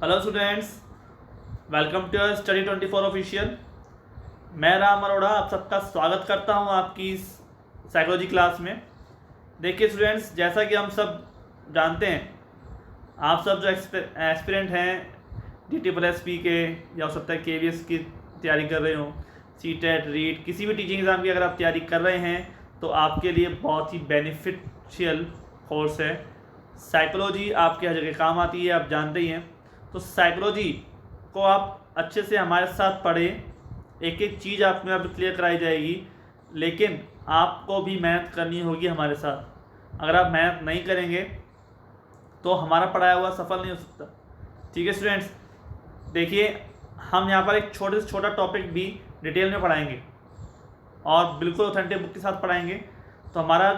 Hello students, welcome to your study 24 official. मैं राम अरोड़ा आप सबका स्वागत करता हूं आपकी इस साइकोलॉजी क्लास में। देखिए स्टूडेंट्स, जैसा कि हम सब जानते हैं, आप सब जो एस्पिरेंट हैं DSSP के या हो सकता है KVS की तैयारी कर रहे हो, CTET, रीट, किसी भी टीचिंग एग्ज़ाम की अगर आप तैयारी कर रहे हैं तो आपके लिए बहुत ही बेनिफिशियल कोर्स है। साइकोलॉजी आपके हर जगह काम आती है, आप जानते ही हैं। तो साइकोलॉजी को आप अच्छे से हमारे साथ पढ़ें, एक एक चीज़ आप में क्लियर कराई जाएगी, लेकिन आपको भी मेहनत करनी होगी हमारे साथ। अगर आप मेहनत नहीं करेंगे तो हमारा पढ़ाया हुआ सफल नहीं हो सकता। ठीक है स्टूडेंट्स, देखिए हम यहाँ पर एक छोटे से छोटा टॉपिक भी डिटेल में पढ़ाएंगे और बिल्कुल ऑथेंटिक बुक के साथ पढ़ाएंगे। तो हमारा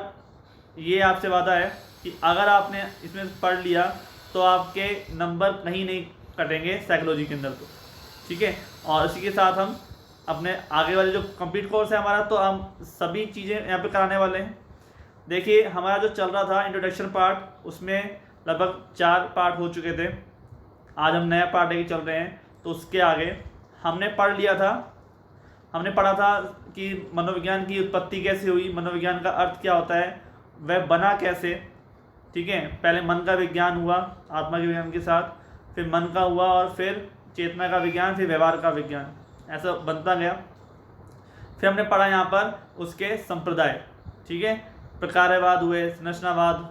ये आपसे वादा है कि अगर आपने इसमें पढ़ लिया तो आपके नंबर कहीं नहीं कटेंगे साइकोलॉजी के अंदर। तो ठीक है, और इसी के साथ हम अपने आगे वाले जो कंप्लीट कोर्स है हमारा, तो हम सभी चीज़ें यहाँ पे कराने वाले हैं। देखिए हमारा जो चल रहा था इंट्रोडक्शन पार्ट, उसमें लगभग 4 पार्ट हो चुके थे। आज हम नया पार्ट लेके चल रहे हैं। तो उसके आगे हमने पढ़ा था कि मनोविज्ञान की उत्पत्ति कैसे हुई, मनोविज्ञान का अर्थ क्या होता है, वह बना कैसे। ठीक है, पहले मन का विज्ञान हुआ आत्मा के विज्ञान के साथ, फिर मन का हुआ और फिर चेतना का विज्ञान, फिर व्यवहार का विज्ञान, ऐसा बनता गया। फिर हमने पढ़ा यहाँ पर उसके संप्रदाय, ठीक है, प्रकारवाद हुए, संरचनावाद,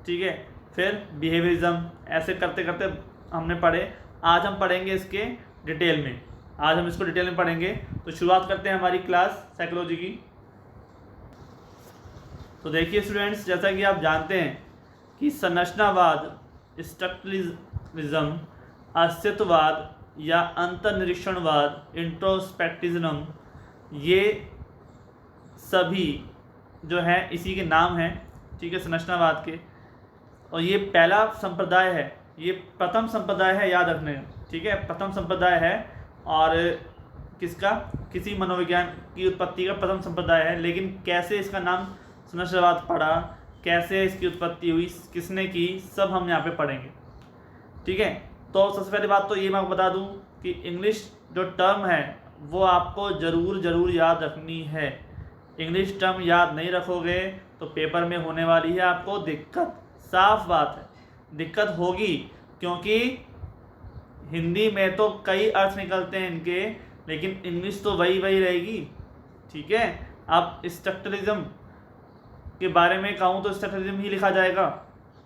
ठीक है, फिर बिहेवियरिज्म, ऐसे करते करते हमने पढ़े। आज हम पढ़ेंगे इसके डिटेल में, आज हम इसको डिटेल में पढ़ेंगे। तो शुरुआत करते हैं हमारी क्लास साइकोलॉजी की। तो देखिए स्टूडेंट्स, जैसा कि आप जानते हैं कि संरचनावाद, स्ट्रक्चरलिज्म, अस्तित्ववाद या अंतर्निरीक्षणवाद, इंट्रोस्पेक्टिज्म, ये सभी जो है इसी के नाम हैं। ठीक है, संरचनावाद के। और ये पहला संप्रदाय है, ये प्रथम संप्रदाय है, याद रखने का। ठीक है, प्रथम संप्रदाय है और किसका, किसी मनोविज्ञान की उत्पत्ति का प्रथम संप्रदाय है। लेकिन कैसे इसका नाम संरचनावाद पड़ा, कैसे इसकी उत्पत्ति हुई, किसने की, सब हम यहाँ पे पढ़ेंगे। ठीक है, तो सबसे पहली बात तो ये मैं आपको बता दूँ कि इंग्लिश जो टर्म है वो आपको ज़रूर याद रखनी है। इंग्लिश टर्म याद नहीं रखोगे तो पेपर में होने वाली है आपको दिक्कत। साफ बात है, दिक्कत होगी, क्योंकि हिंदी में तो कई अर्थ निकलते हैं इनके, लेकिन इंग्लिश तो वही रहेगी। ठीक है, अब स्ट्रक्चरलिज्म के बारे में कहूँ तो स्ट्रक्चरलिज्म ही लिखा जाएगा।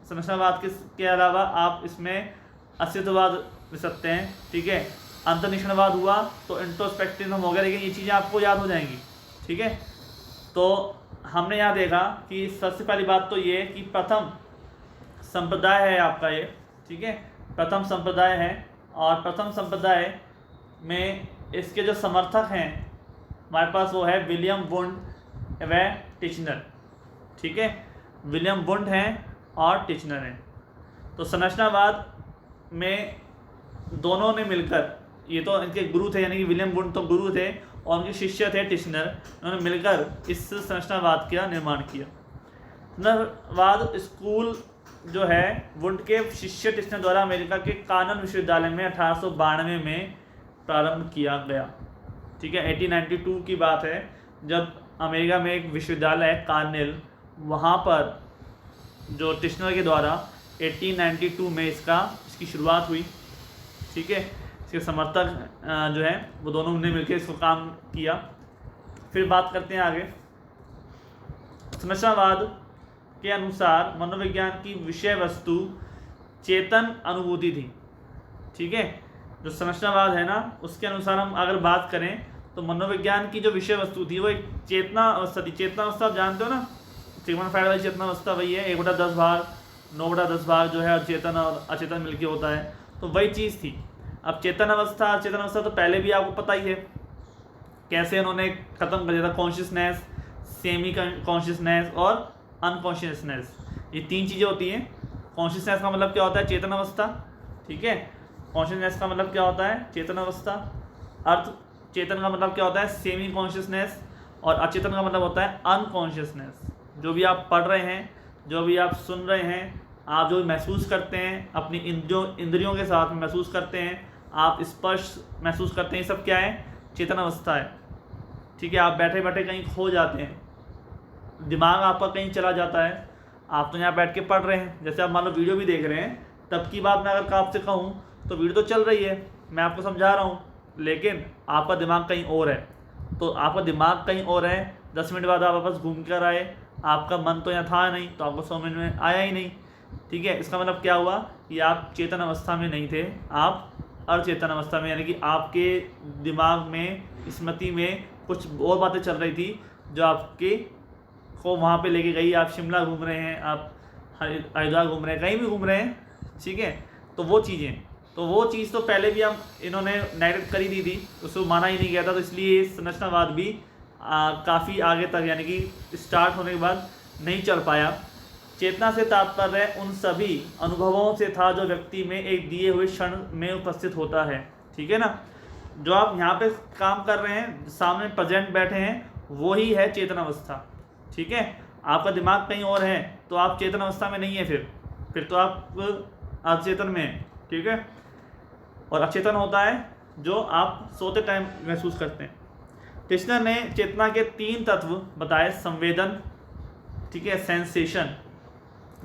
संरचनावाद के अलावा आप इसमें अस्तित्ववाद लिख सकते हैं। ठीक है, अंतर्निरीक्षणवाद हुआ तो इंट्रोस्पेक्टिज्म हो गया, लेकिन ये चीज़ें आपको याद हो जाएंगी। ठीक है, तो हमने यहाँ देखा कि सबसे पहली बात तो ये कि प्रथम संप्रदाय है आपका ये। ठीक है, प्रथम संप्रदाय है और प्रथम संप्रदाय में इसके जो समर्थक हैं हमारे पास वो है विलियम वुंड व टिचनर। ठीक है, विलियम वुंड हैं और टिचनर हैं। तो संरचनावाद में दोनों ने मिलकर, ये तो इनके गुरु थे, यानी कि विलियम वुंड तो गुरु थे और उनके शिष्य थे टिचनर, उन्होंने मिलकर इस संरचनावाद का निर्माण किया। संरचनावाद स्कूल जो है वुंड के शिष्य टिचनर द्वारा अमेरिका के कार्नेल विश्वविद्यालय में 1892 में प्रारंभ किया गया। ठीक है, 1892 की बात है, जब अमेरिका में एक विश्वविद्यालय है कार्नेल, वहाँ पर जो टिचनर के द्वारा 1892 में इसकी शुरुआत हुई। ठीक है, इसके समर्थक जो हैं वो दोनों ने मिलकर इसको काम किया। फिर बात करते हैं आगे। संरचनावाद के अनुसार मनोविज्ञान की विषय वस्तु चेतन अनुभूति थी। ठीक है, जो संरचनावाद है ना, उसके अनुसार हम अगर बात करें तो मनोविज्ञान की जो विषय वस्तु थी वो एक चेतना अवस्था थी। चेतना अवस्था आप जानते हो ना, सिग्मंड वाली चेतना अवस्था वही है, 1/10 भाग 9/10 भाग जो है चेतन और अचेतन मिलके होता है, तो वही चीज़ थी। अब चेतन अवस्था तो पहले भी आपको पता ही है कैसे उन्होंने ख़त्म कर दिया था। कॉन्शियसनेस, सेमी कॉन्शियसनेस और अनकॉन्शियसनेस, ये 3 चीज़ें होती हैं। कॉन्शियसनेस का मतलब क्या होता है, चेतन अवस्था। ठीक है, कॉन्शियसनेस का मतलब क्या होता है, चेतन अवस्था। अर्थ चेतन का मतलब क्या होता है, सेमी कॉन्शियसनेस, और अचेतन का मतलब होता है अनकॉन्शियसनेस। जो भी आप पढ़ रहे हैं, जो भी आप सुन रहे हैं, आप जो महसूस करते हैं अपनी इंद्रियों के साथ में महसूस करते हैं, आप स्पर्श महसूस करते हैं, ये सब क्या है? चेतन अवस्था है। ठीक है, आप बैठे बैठे कहीं खो जाते हैं, दिमाग आपका कहीं चला जाता है। आप तो यहाँ बैठ के पढ़ रहे हैं, जैसे आप मान लो वीडियो भी देख रहे हैं, तब की बात मैं अगर आपसे कहूँ तो वीडियो तो चल रही है, मैं आपको समझा रहा हूँ, लेकिन आपका दिमाग कहीं और है। तो आपका दिमाग कहीं और है, 10 मिनट बाद आप वापस घूम कर आए, आपका मन तो यहाँ था नहीं, तो आपको समझ में आया ही नहीं। ठीक है, इसका मतलब क्या हुआ कि आप चेतन अवस्था में नहीं थे, आप अचेतन अवस्था में, यानी कि आपके दिमाग में, स्मृति में कुछ और बातें चल रही थी जो आपके को वहाँ पे लेके गई। आप शिमला घूम रहे हैं, आप हरिद्वार घूम रहे हैं, कहीं भी घूम रहे हैं, ठीक है। तो वो चीज़ तो पहले भी हम इन्होंने नेगलेक्ट कर ही दी थी, उसको माना ही नहीं गया था, तो इसलिए संरचनावाद भी काफ़ी आगे तक, यानी कि स्टार्ट होने के बाद नहीं चल पाया। चेतना से तात्पर्य उन सभी अनुभवों से था जो व्यक्ति में एक दिए हुए क्षण में उपस्थित होता है। ठीक है ना, जो आप यहाँ पे काम कर रहे हैं, सामने प्रेजेंट बैठे हैं, वो ही है चेतन अवस्था। ठीक है, आपका दिमाग कहीं और है तो आप चेतन अवस्था में नहीं है, फिर तो आप अचेतन में हैं। ठीक है, और अचेतन होता है जो आप सोते टाइम महसूस करते हैं। टिश्नर ने चेतना के 3 तत्व बताए, संवेदन, ठीक है, सेंसेशन,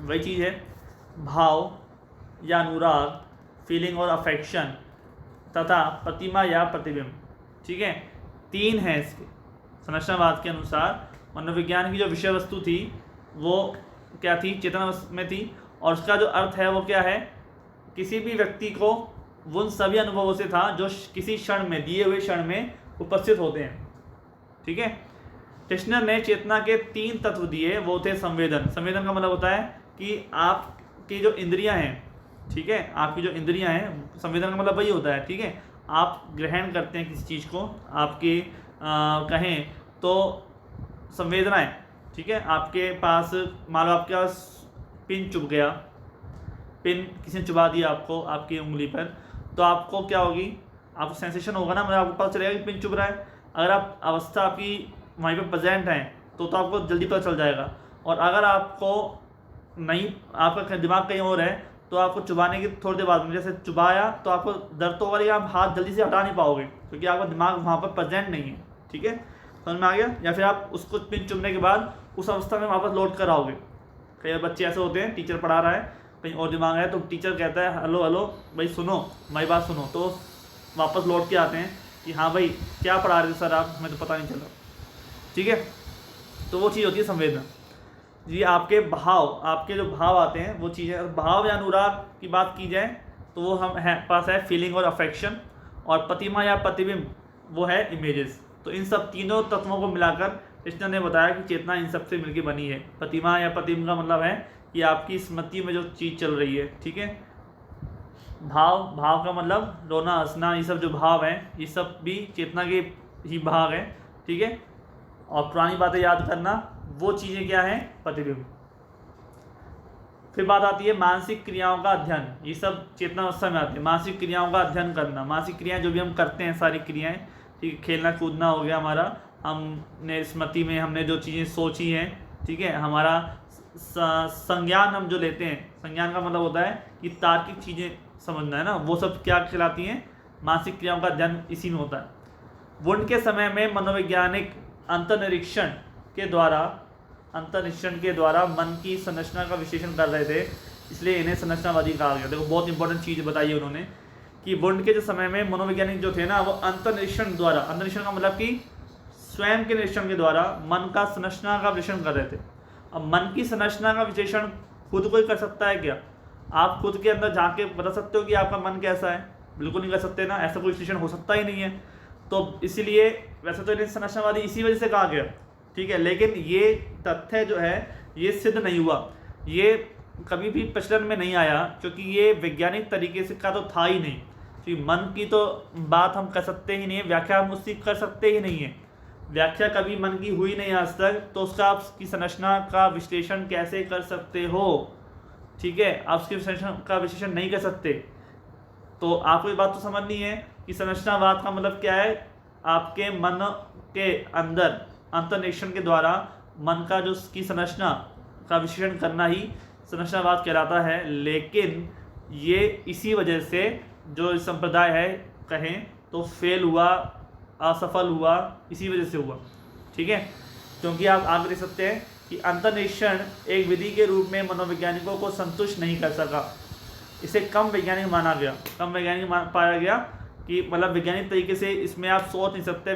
वही चीज़ है, भाव या अनुराग, फीलिंग और अफेक्शन, तथा प्रतिमा या प्रतिबिंब। ठीक है, 3 हैं इसके। संरचनावाद के अनुसार मनोविज्ञान की जो विषय वस्तु थी वो क्या थी? चेतन में थी, और उसका जो अर्थ है वो क्या है? किसी भी व्यक्ति को उन सभी अनुभवों से था जो किसी क्षण में, दिए हुए क्षण में उपस्थित होते हैं। ठीक है, टिश्नर ने चेतना के 3 तत्व दिए, वो थे संवेदन। संवेदन का मतलब होता है कि आपकी जो इंद्रियां हैं, ठीक है, आपकी जो इंद्रियां हैं, संवेदन का मतलब वही होता है। ठीक है, आप ग्रहण करते हैं किसी चीज़ को, आपके कहें तो संवेदनाएं। ठीक है, आपके पास मान लो आपके पास पिन चुभ गया, पिन किसी ने चुभा दिया आपको आपकी उंगली पर, तो आपको क्या होगी? आपको सेंसेशन होगा ना, मतलब आपको पता चलेगा कि पिन चुभ रहा है। अगर आप अवस्था आपकी वहीं पे प्रेजेंट है तो आपको जल्दी पता चल जाएगा, और अगर आपको नहीं, आपका दिमाग कहीं और है, तो आपको चुभाने की थोड़ी देर बाद में, जैसे चुभाया तो आपको दर्द तो होगा, आप हाथ जल्दी से हटा नहीं पाओगे क्योंकि आपका दिमाग वहाँ पर प्रेजेंट नहीं है। ठीक है, समझ में आ गया? या फिर आप उसको पिन चुभने के बाद उस अवस्था में वापस लौट कर आओगे। कई बार बच्चे ऐसे होते हैं, टीचर पढ़ा रहा है, कहीं और दिमाग है, तो टीचर कहता है हेलो हेलो भाई सुनो, मेरी बात सुनो, तो वापस लौट के आते हैं कि हाँ भाई क्या पढ़ा रहे थे सर आप, हमें तो पता नहीं चला। ठीक है, तो वो चीज़ होती है संवेदना जी। आपके भाव, आपके जो भाव आते हैं वो चीज़ें, भाव या अनुराग की बात की जाए तो वो हम है पास है फीलिंग और अफेक्शन, और प्रतिमा या प्रतिबिंब वो है इमेजेस। तो इन सब तीनों तत्वों को मिलाकर टिश्नर ने बताया कि चेतना इन सब से मिलकर बनी है। प्रतिमा या प्रतिबिंब का मतलब है कि आपकी स्मृति में जो चीज़ चल रही है। ठीक है, भाव का मतलब रोना, हंसना, ये सब जो भाव हैं ये सब भी चेतना के ही भाग हैं। ठीक है, और पुरानी बातें याद करना, वो चीज़ें क्या हैं? प्रतिबिंब। फिर बात आती है मानसिक क्रियाओं का अध्ययन, ये सब चेतना अवस्था में आती है। मानसिक क्रियाओं का अध्ययन करना, मानसिक क्रियाएं जो भी हम करते हैं, सारी क्रियाएं, ठीक है, खेलना कूदना हो गया हमारा, हमने स्मृति में हमने जो चीज़ें सोची हैं, ठीक है, हमारा संज्ञान हम जो लेते हैं, संज्ञान का मतलब होता है कि तार्किक चीज़ें समझना है ना, वो सब क्या कहलाती हैं? मानसिक क्रियाओं का अध्ययन इसी में होता है। वुंड के समय में मनोवैज्ञानिक अंतर्निरीक्षण के द्वारा मन की संरचना का विश्लेषण कर रहे थे, इसलिए इन्हें संरचनावादी कहा गया। देखो बहुत इंपॉर्टेंट चीज़ बताई है उन्होंने कि वुंड के जो समय में मनोवैज्ञानिक जो थे ना, वो अंतर्निरीक्षण द्वारा, अंतर्निरीक्षण का मतलब कि स्वयं के निरीक्षण के द्वारा मन का संरचना का विश्लेषण कर रहे थे। अब मन की संरचना का विश्लेषण खुद कोई कर सकता है क्या? आप खुद के अंदर झांक के बता सकते हो कि आपका मन कैसा है? बिल्कुल नहीं कर सकते ना, ऐसा कोई विश्लेषण हो सकता ही नहीं है। तो इसीलिए वैसे तो इन्हें संरचनावादी इसी वजह से कहा गया, ठीक है, लेकिन ये तथ्य जो है ये सिद्ध नहीं हुआ, ये कभी भी प्रचलन में नहीं आया, क्योंकि ये वैज्ञानिक तरीके से का तो था ही नहीं। क्योंकि मन की तो बात हम कर सकते ही नहीं है, व्याख्या हम उसकी कर सकते ही नहीं है, व्याख्या कभी मन की हुई नहीं आज तक, तो उसका आपकी संरचना का विश्लेषण कैसे कर सकते हो? ठीक है, आप उसके संरचना का विश्लेषण नहीं कर सकते। तो आपको ये बात तो समझनी है कि संरचनावाद का मतलब क्या है? आपके मन के अंदर अंतर्निरीक्षण के द्वारा मन का जो की संरचना का विश्लेषण करना ही संरचनावाद कहलाता है। लेकिन ये इसी वजह से जो संप्रदाय है कहें तो फेल हुआ, असफल हुआ, इसी वजह से हुआ। ठीक है, क्योंकि आप आगे देख सकते हैं कि अंतर्निरीक्षण एक विधि के रूप में मनोवैज्ञानिकों को संतुष्ट नहीं कर सका। इसे कम वैज्ञानिक माना गया, कम वैज्ञानिक पाया गया कि मतलब वैज्ञानिक तरीके से इसमें आप सोच नहीं सकते,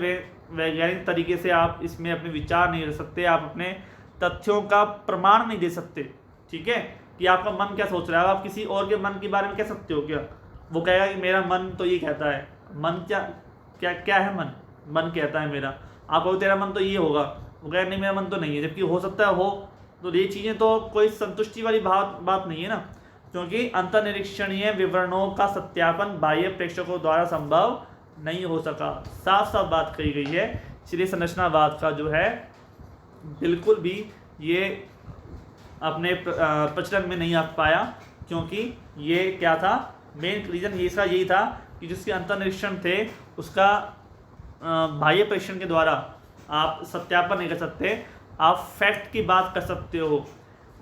वैज्ञानिक तरीके से आप इसमें अपने विचार नहीं रख सकते, आप अपने तथ्यों का प्रमाण नहीं दे सकते। ठीक है, कि आपका मन क्या सोच रहा है, आप किसी और के मन के बारे में कह सकते हो क्या? वो कहेगा कि मेरा मन तो ये कहता है। मन क्या क्या क्या है? मन कहता है मेरा। आप कहो तेरा मन तो ये होगा, वो कहेगा नहीं मेरा मन तो नहीं है, जबकि हो सकता है हो। तो ये चीज़ें तो कोई संतुष्टि वाली बात नहीं है ना, क्योंकि अंतर्निरीक्षणीय विवरणों का सत्यापन बाह्य प्रेक्षकों द्वारा संभव नहीं हो सका। साफ साफ बात कही गई है। इसलिए संरचनावाद का जो है बिल्कुल भी ये अपने प्रचलन में नहीं आ पाया, क्योंकि ये क्या था, मेन रीज़न इसका यही था कि जिसके अंतर्निरीक्षण थे उसका बाह्य परीक्षण के द्वारा आप सत्यापन नहीं कर सकते। आप फैक्ट की बात कर सकते हो,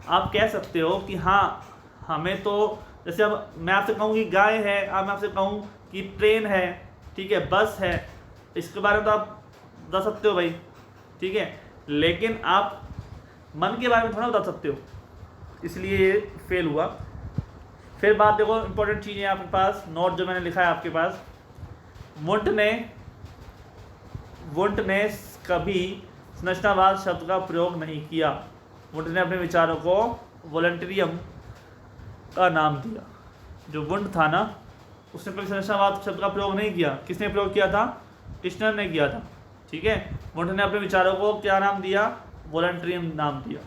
आप कह सकते हो कि हाँ हमें तो, जैसे अब मैं आपसे कहूँ कि गाय है, अब मैं आपसे कहूँ कि ट्रेन है, ठीक है, बस है, इसके बारे में तो आप बता सकते हो भाई। ठीक है, लेकिन आप मन के बारे में थोड़ा बता सकते हो, इसलिए ये फेल हुआ। फिर बात देखो, इंपॉर्टेंट चीज़ है आपके पास, नोट जो मैंने लिखा है आपके पास। वुंट ने कभी संरचनावाद शब्द का प्रयोग नहीं किया। वुंट ने अपने विचारों को वॉलंटरियम का नाम दिया। जो वुंट था ना, उसने कभी संरचनावाद शब्द का प्रयोग नहीं किया। किसने प्रयोग किया था? टिश्नर ने किया था। ठीक है, वुंट ने अपने विचारों को क्या नाम दिया? वॉलंटरियम नाम दिया।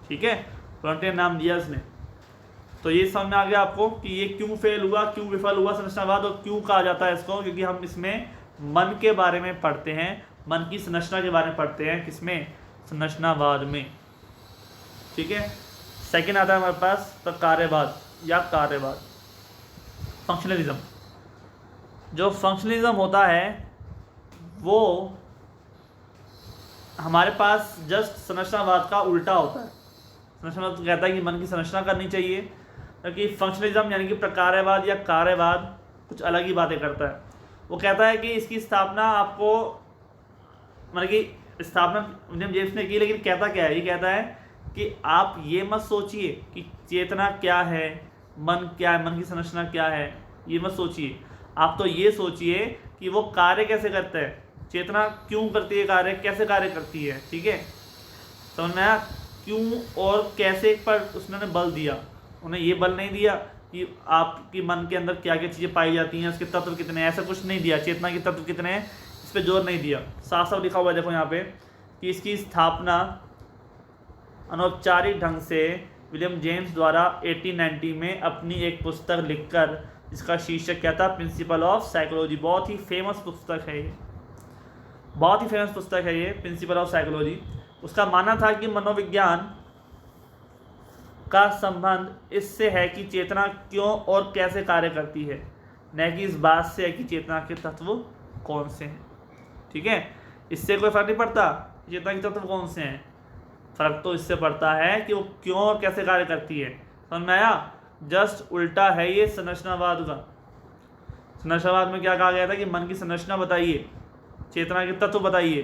ठीक है, वॉलंटरियम नाम दिया उसने। तो ये समझ में आ गया आपको कि ये क्यों फेल हुआ, क्यों विफल हुआ संरचनावाद, और क्यों कहा जाता है इसको, क्योंकि हम इसमें मन के बारे में पढ़ते हैं, मन की संरचना के बारे में पढ़ते हैं। किसमें? संरचनावाद में। ठीक है, सेकंड आता है हमारे पास प्रकारवाद या कार्यवाद, फंक्शनलिज्म। जो फंक्शनलिज्म होता है वो हमारे पास जस्ट संरचनावाद का उल्टा होता है। संरचनावाद तो कहता है कि मन की संरचना करनी चाहिए, क्योंकि फंक्शनलिज्म यानी कि प्रकारवाद या कार्यवाद कुछ अलग ही बातें करता है। वो कहता है कि इसकी स्थापना आपको, मतलब कि स्थापना विलियम जेम्स ने की, लेकिन कहता क्या है? ये कहता है कि आप ये मत सोचिए कि चेतना क्या है, मन क्या है, मन की संरचना क्या है, ये मत सोचिए। आप तो ये सोचिए कि वो कार्य कैसे करता है, चेतना क्यों करती है कार्य, कैसे कार्य करती है। ठीक है, समझ में आया? क्यों और कैसे पर उसने बल दिया। उन्हें ये बल नहीं दिया कि आपकी मन के अंदर क्या क्या चीज़ें पाई जाती हैं, उसके तत्व कितने हैं, ऐसा कुछ नहीं दिया। चेतना के तत्व कितने हैं इस पर जोर नहीं दिया। साफ साफ लिखा हुआ है, देखो यहाँ पे, कि इसकी स्थापना अनौपचारिक ढंग से विलियम जेम्स द्वारा 1890 में अपनी एक पुस्तक लिखकर, जिसका शीर्षक क्या था? Principle of psychology. बहुत ही फेमस पुस्तक है ये, बहुत ही फेमस पुस्तक है ये, प्रिंसिपल ऑफ साइकोलॉजी। उसका मानना था कि मनोविज्ञान का संबंध इससे है कि चेतना क्यों और कैसे कार्य करती है, न कि इस बात से है कि चेतना के तत्व कौन से हैं। ठीक है, इससे कोई फर्क नहीं पड़ता चेतना के तत्व कौन से हैं, फर्क तो इससे पड़ता है कि वो क्यों और कैसे कार्य करती है। समझ में आया? जस्ट उल्टा है ये संरचनावाद का। संरचनावाद में क्या कहा गया था कि मन की संरचना बताइए, चेतना के तत्व बताइए।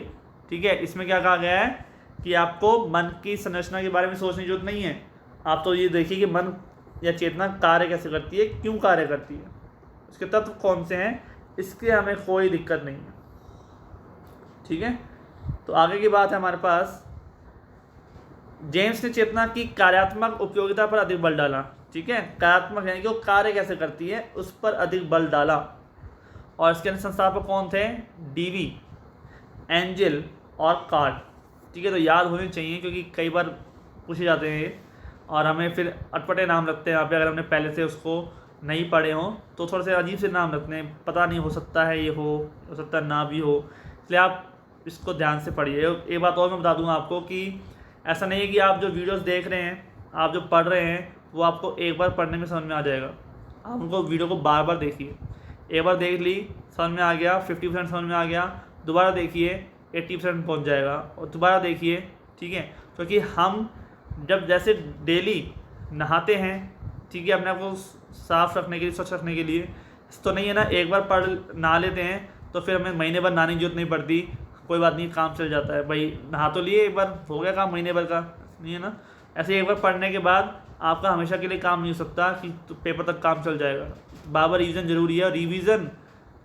ठीक है, इसमें क्या कहा गया है कि आपको मन की संरचना के बारे में सोचने की जरूरत नहीं है। आप तो ये देखिए कि मन या चेतना कार्य कैसे करती है, क्यों कार्य करती है, उसके तत्व कौन से हैं, इसके हमें कोई दिक्कत नहीं है। ठीक है, तो आगे की बात है हमारे पास, जेम्स ने चेतना की कार्यात्मक उपयोगिता पर अधिक बल डाला। ठीक है, कार्यात्मक यानी कि वो कार्य कैसे करती है उस पर अधिक बल डाला। और इसके संस्थापक कौन थे? डीवी, एंजल और कार्ड। ठीक है, तो याद होने चाहिए क्योंकि कई बार पूछे जाते हैं ये, और हमें फिर अटपटे नाम रखते हैं यहाँ पे। अगर हमने पहले से उसको नहीं पढ़े हों तो थोड़े से अजीब से नाम रखते हैं, पता नहीं, हो सकता है ये हो सकता है ना भी हो, इसलिए आप इसको ध्यान से पढ़िए। एक बात और मैं बता दूँगा आपको कि ऐसा नहीं है कि आप जो वीडियोस देख रहे हैं, आप जो पढ़ रहे हैं, वो आपको एक बार पढ़ने में समझ में आ जाएगा। आप उनको वीडियो को बार बार देखिए। एक बार देख ली, समझ में आ गया, 50% समझ में आ गया, दोबारा देखिए 80% पहुँच जाएगा, और दोबारा देखिए। ठीक है, क्योंकि हम जब जैसे डेली नहाते हैं, ठीक है, अपने आप को साफ रखने के लिए, स्वच्छ रखने के लिए, तो नहीं है ना, एक बार पढ़ नहा लेते हैं तो फिर हमें महीने भर नहाने की जरूरत नहीं पड़ती, कोई बात नहीं, काम चल जाता है भाई, नहा तो लिए एक बार, हो गया काम महीने भर का, नहीं है ना। ऐसे एक बार पढ़ने के बाद आपका हमेशा के लिए काम नहीं हो सकता कि तो पेपर तक काम चल जाएगा, बार बार रिवीजन जरूरी है। और रिवीजन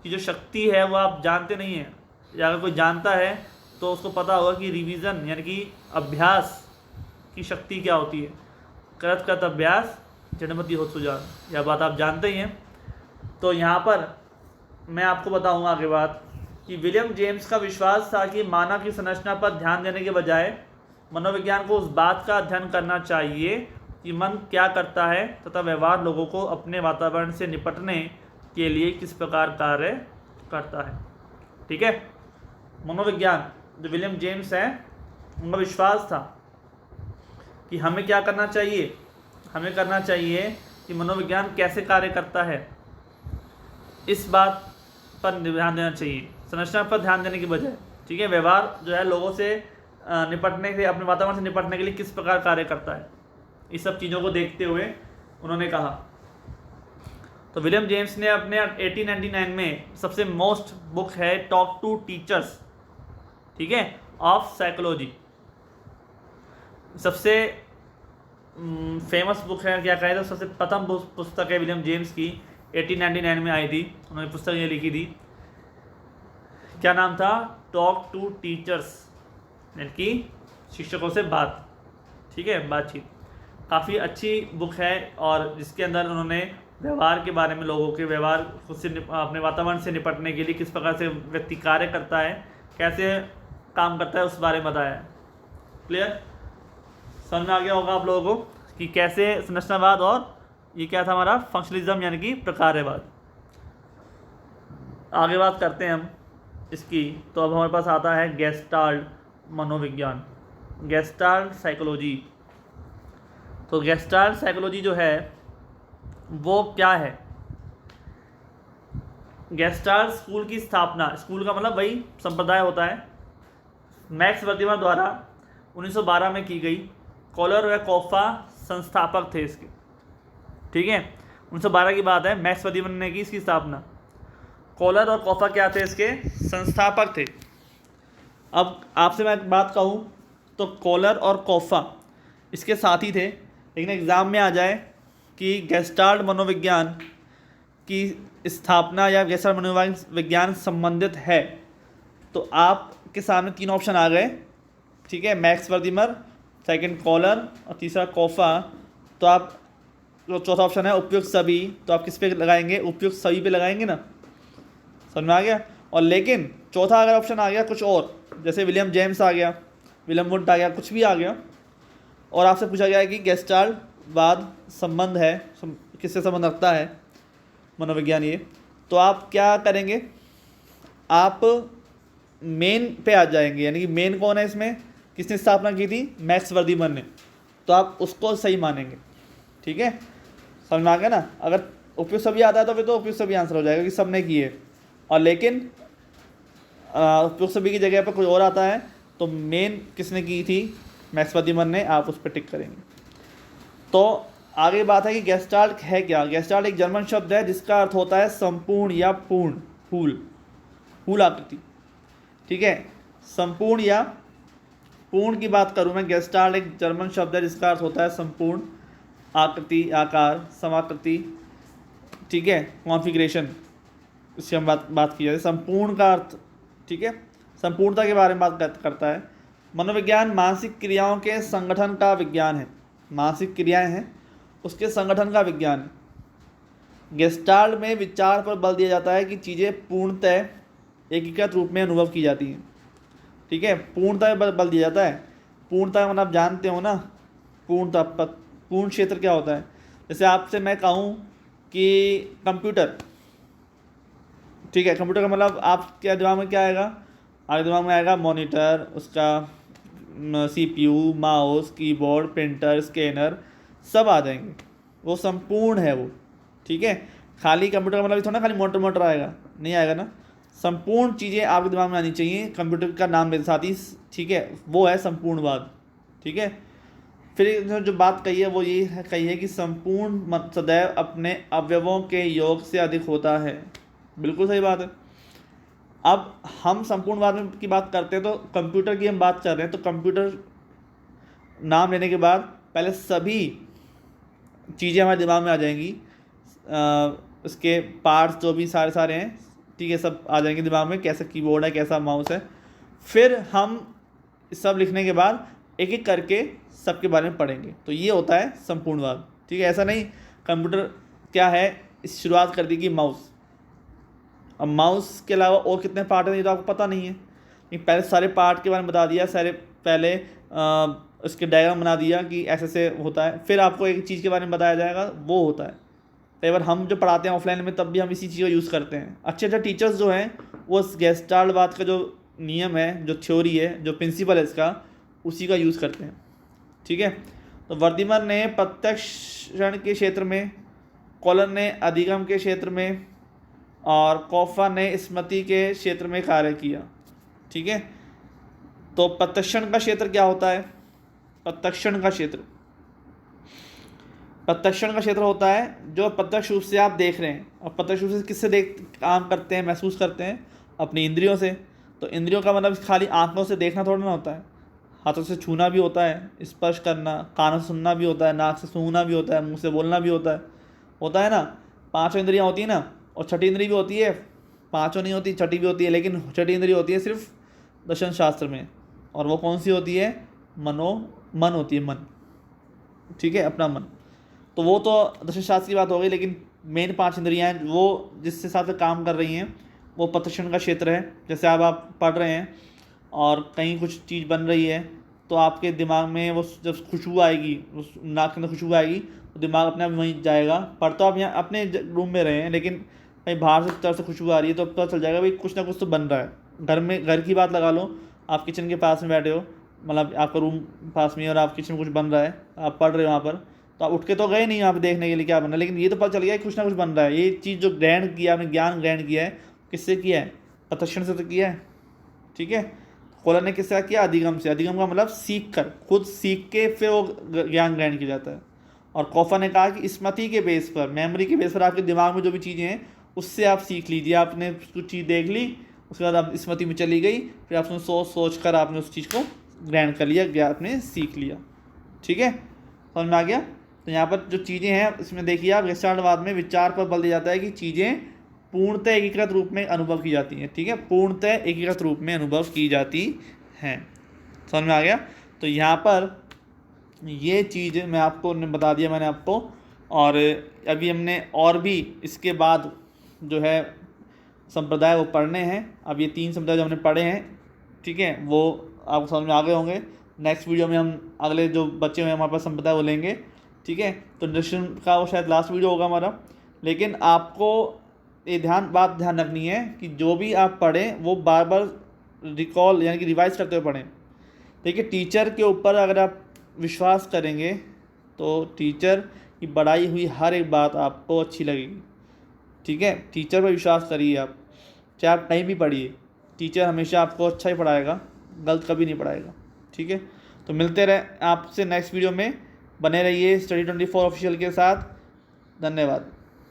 की जो शक्ति है वो आप जानते नहीं हैं, या अगर कोई जानता है तो उसको पता होगा कि रिवीजन यानी कि अभ्यास की शक्ति क्या होती है। करत करत अभ्यास जड़मति होत सुजान, यह बात आप जानते ही हैं। तो यहाँ पर मैं आपको बताऊँगा आगे बात कि विलियम जेम्स का विश्वास था कि मानव की संरचना पर ध्यान देने के बजाय मनोविज्ञान को उस बात का अध्ययन करना चाहिए कि मन क्या करता है तथा व्यवहार लोगों को अपने वातावरण से निपटने के लिए किस प्रकार कार्य करता है। ठीक है, मनोविज्ञान जो विलियम जेम्स हैं उनका विश्वास था कि हमें क्या करना चाहिए, हमें करना चाहिए कि मनोविज्ञान कैसे कार्य करता है, इस बात पर ध्यान देना चाहिए, संरचना पर ध्यान देने की बजाय। ठीक है, व्यवहार जो है लोगों से निपटने से, अपने वातावरण से निपटने के लिए किस प्रकार कार्य करता है, इस सब चीज़ों को देखते हुए उन्होंने कहा। तो विलियम जेम्स ने अपने 1899 में सबसे मोस्ट बुक है टॉक टू टीचर्स, ठीक है, ऑफ साइकोलॉजी, सबसे फेमस बुक है, क्या कहें तो सबसे प्रथम पुस्तक है विलियम जेम्स की, 1899 में आई थी, उन्होंने पुस्तक ये लिखी थी, क्या नाम था, टॉक टू टीचर्स, यानी कि शिक्षकों से बात, ठीक है, बातचीत। काफ़ी अच्छी बुक है और जिसके अंदर उन्होंने व्यवहार के बारे में, लोगों के व्यवहार खुद से अपने वातावरण से निपटने के लिए किस प्रकार से व्यक्ति कार्य करता है, कैसे काम करता है, उस बारे में बताया है। क्लियर, समझ में आ गया होगा आप लोगों को कि कैसे संरचनावाद और ये क्या था हमारा फंक्शनलिज्म यानी कि प्रकारवाद। आगे बात करते हैं हम इसकी। तो अब हमारे पास आता है गेस्टाल्ट मनोविज्ञान, गेस्टाल्ट साइकोलॉजी। तो गेस्टाल्ट साइकोलॉजी जो है वो क्या है, गेस्टाल्ट स्कूल की स्थापना, स्कूल का मतलब वही संप्रदाय होता है, मैक्स वर्दिमर द्वारा 1912 में की गई। कॉलर व कोफा संस्थापक थे इसके, ठीक है, 1912 की बात है, मैक्स वर्दिमर ने की इसकी स्थापना। कॉलर और कोफा क्या थे, इसके संस्थापक थे। अब आपसे मैं बात कहूँ तो कॉलर और कोफा इसके साथी थे, लेकिन एग्ज़ाम में आ जाए कि गेस्टाल्ट मनोविज्ञान की स्थापना या गेस्टाल्ट मनोविज्ञान संबंधित है, तो आपके सामने तीन ऑप्शन आ गए, ठीक है, मैक्स वर्दिमर, सेकंड कॉलर और तीसरा कोफा। तो आप जो चौथा ऑप्शन है उपयुक्त सभी, तो आप किस पे लगाएंगे, उपयुक्त सभी पे लगाएंगे ना, समझ में आ गया। और लेकिन चौथा अगर ऑप्शन आ गया कुछ और, जैसे विलियम जेम्स आ गया, विलियम वुंट आ गया, कुछ भी आ गया, और आपसे पूछा गया है कि गेस्टाल्ट वाद संबंध है, किससे संबंध रखता है मनोविज्ञान ये, तो आप क्या करेंगे, आप मेन पे आ जाएंगे, यानी कि मेन कौन है इसमें, किसने स्थापना की थी, मैक्स वर्दिमर ने, तो आप उसको सही मानेंगे। ठीक है, समझ में आ गया ना। अगर उपयुक्त सभी आता है तो फिर तो उपयुक्त सभी आंसर हो जाएगा कि सबने किए, और लेकिन उपयुक्त सभी की जगह पर कोई और आता है तो मेन किसने की थी, मैक्स वर्दिमर ने, आप उस पर टिक करेंगे। तो आगे बात है कि गेस्टाल्ट है क्या। गेस्टाल्ट एक जर्मन शब्द है जिसका अर्थ होता है संपूर्ण या पूर्ण, फूल आकृति, ठीक है, संपूर्ण या पूर्ण की बात करूँ मैं, गेस्टाल्ट एक जर्मन शब्द है जिसका अर्थ होता है संपूर्ण, आकृति, आकार, समाकृति, ठीक है, कॉन्फ़िगरेशन, इससे हम बात की जाए। संपूर्ण का अर्थ, ठीक है, संपूर्णता के बारे में बात करता है। मनोविज्ञान मानसिक क्रियाओं के संगठन का विज्ञान है, मानसिक क्रियाएं हैं उसके संगठन का विज्ञान है। गेस्टाल्ट में विचार पर बल दिया जाता है कि चीज़ें पूर्णतः एकीकृत रूप में अनुभव की जाती हैं, ठीक है, पूर्णतः पर बल दिया जाता है। पूर्णतः मतलब आप जानते हो ना, पूर्ण क्षेत्र क्या होता है। जैसे आपसे मैं कहूँ कि कंप्यूटर, ठीक है, कंप्यूटर का मतलब आप क्या दिमाग में क्या आएगा, आपके दिमाग में आएगा मॉनिटर, उसका CPU, mouse, keyboard, printer, scanner, सब आ जाएंगे, वो संपूर्ण है वो, ठीक है। खाली कंप्यूटर का मतलब थोड़ा ना खाली मोटर आएगा, नहीं आएगा ना, संपूर्ण चीज़ें आपके दिमाग में आनी चाहिए कंप्यूटर का नाम मेरे साथ ही, ठीक है, वो है संपूर्णवाद, ठीक है। फिर जो बात कही है वो ये कही है कि संपूर्ण सदैव अपने अवयवों के योग से अधिक होता है। बिल्कुल सही बात है। अब हम संपूर्णवाद में की बात करते हैं तो कंप्यूटर की हम बात कर रहे हैं, तो कंप्यूटर नाम लेने के बाद पहले सभी चीज़ें हमारे दिमाग में आ जाएंगी, उसके पार्ट्स जो भी सारे हैं, ठीक है, सब आ जाएंगे दिमाग में, कैसा कीबोर्ड है, कैसा माउस है। फिर हम सब लिखने के बाद एक एक करके सबके बारे में पढ़ेंगे, तो ये होता है संपूर्णवाद। ठीक है, ऐसा नहीं कंप्यूटर क्या है, इस शुरुआत कर दी कि माउस, अब माउस के अलावा और कितने पार्ट हैं ये तो आपको पता नहीं है, लेकिन पहले सारे पार्ट के बारे में बता दिया, सारे पहले उसके डायग्राम बना दिया कि ऐसे से होता है, फिर आपको एक चीज़ के बारे में बताया जाएगा, वो होता है। कई बार हम जो पढ़ाते हैं ऑफलाइन में तब भी हम इसी चीज़ को यूज़ करते हैं। अच्छे टीचर्स जो हैं वो गेस्टाल्टवाद का जो नियम है, जो थ्योरी है, जो प्रिंसिपल है इसका, उसी का यूज़ करते हैं। ठीक है, तो वर्धमान ने प्रत्यक्षण के क्षेत्र में, कॉलन ने अधिगम के क्षेत्र में और कॉफा ने स्मृति के क्षेत्र में कार्य किया। ठीक है, तो प्रत्यक्षण का क्षेत्र क्या होता है? प्रत्यक्षण का क्षेत्र होता है जो प्रत्यक्ष रूप से आप देख रहे हैं, और प्रत्यक्ष रूप से किससे देख काम करते हैं, महसूस करते हैं? अपनी इंद्रियों से। तो इंद्रियों का मतलब खाली आंखों से देखना थोड़ा ना होता है, हाथों से छूना भी होता है, स्पर्श करना, कानों से सुनना भी होता है, नाक से सूंघना भी होता है, मुंह से बोलना भी होता है ना। पांचों इंद्रियां होती है ना, और छठी इंद्री भी होती है, पांचों नहीं होती, छठी भी होती है, लेकिन छठी इंद्री होती है सिर्फ दर्शन शास्त्र में, और वो कौन सी होती है? मन होती है, मन। ठीक है, अपना मन। तो वो तो दर्शन शास्त्र की बात हो गई, लेकिन मेन पांच इंद्रियां हैं वो जिसके साथ काम कर रही हैं, वो प्रत्यक्षण का क्षेत्र है। जैसे आप पढ़ रहे हैं और कहीं कुछ चीज़ बन रही है, तो आपके दिमाग में वो जब खुशबू आएगी, उस नाक के अंदर खुशबू आएगी, तो दिमाग अपने आप वहीं जाएगा। पढ़ तो आप यहाँ अपने रूम में रहे हैं, लेकिन कहीं बाहर से तरफ से खुशबू आ रही है तो पता चल जाएगा भाई कुछ ना कुछ तो बन रहा है। घर की बात लगा लो, आप किचन के पास में बैठे हो, मतलब आपका रूम पास में है और आप किचन में कुछ बन रहा है, आप पढ़ रहे हो वहाँ पर, तो आप उठ के तो गए नहीं यहाँ पे देखने के लिए क्या बन रहा है, लेकिन ये तो पता चल गया कुछ ना कुछ बन रहा है। ये चीज़ जो ग्रहण किया आपने, ज्ञान ग्रहण किया है, किससे किया है? प्रत्यक्षण से तो किया है। ठीक है, कॉलन ने किससे किया? अधिगम से। अधिगम का मतलब सीख कर, खुद सीख के फिर वो ज्ञान ग्रहण किया जाता है। और कॉफा ने कहा कि स्मृति के बेस पर, मेमोरी के बेस पर, आपके दिमाग में जो भी चीज़ें हैं उससे आप सीख लीजिए। आपने कुछ चीज़ देख ली, उसके बाद आप स्मृति में चली गई, फिर आपने सोच कर आपने उस चीज़ को ग्रहण कर लिया, ज्ञान आपने सीख लिया। ठीक है, समझ में आ गया? तो यहाँ पर जो चीज़ें हैं इसमें देखिए आप, गेस्टाल्टवाद में विचार पर बल दिया जाता है कि चीज़ें पूर्णतः एकीकृत रूप में अनुभव की जाती हैं। ठीक है, पूर्णतः एकीकृत रूप में अनुभव की जाती हैं। समझ में आ गया? तो यहाँ पर ये चीज़ मैं आपको बता दिया मैंने आपको, और अभी हमने और भी इसके बाद जो है संप्रदाय वो पढ़ने हैं। अब ये 3 संप्रदाय जो हमने पढ़े हैं, ठीक है, वो आपको समझ में आ गए होंगे। नेक्स्ट वीडियो में हम अगले जो बच्चे हुए हमारे पास संप्रदाय वो लेंगे। ठीक है, तो इंडक्शन का वो शायद लास्ट वीडियो होगा हमारा, लेकिन आपको ये ध्यान रखनी है कि जो भी आप पढ़ें वो बार बार रिकॉल यानी कि रिवाइज करते हुए पढ़ें। देखिए, टीचर के ऊपर अगर आप विश्वास करेंगे तो टीचर की बढ़ाई हुई हर एक बात आपको अच्छी लगेगी। ठीक है, टीचर पर विश्वास करिए आप, चाहे आप कहीं भी पढ़िए, टीचर हमेशा आपको अच्छा ही पढ़ाएगा, गलत कभी नहीं पढ़ाएगा। ठीक है, तो मिलते रहे आपसे नेक्स्ट वीडियो में, बने रहिए Study 24 ऑफिशियल के साथ। धन्यवाद।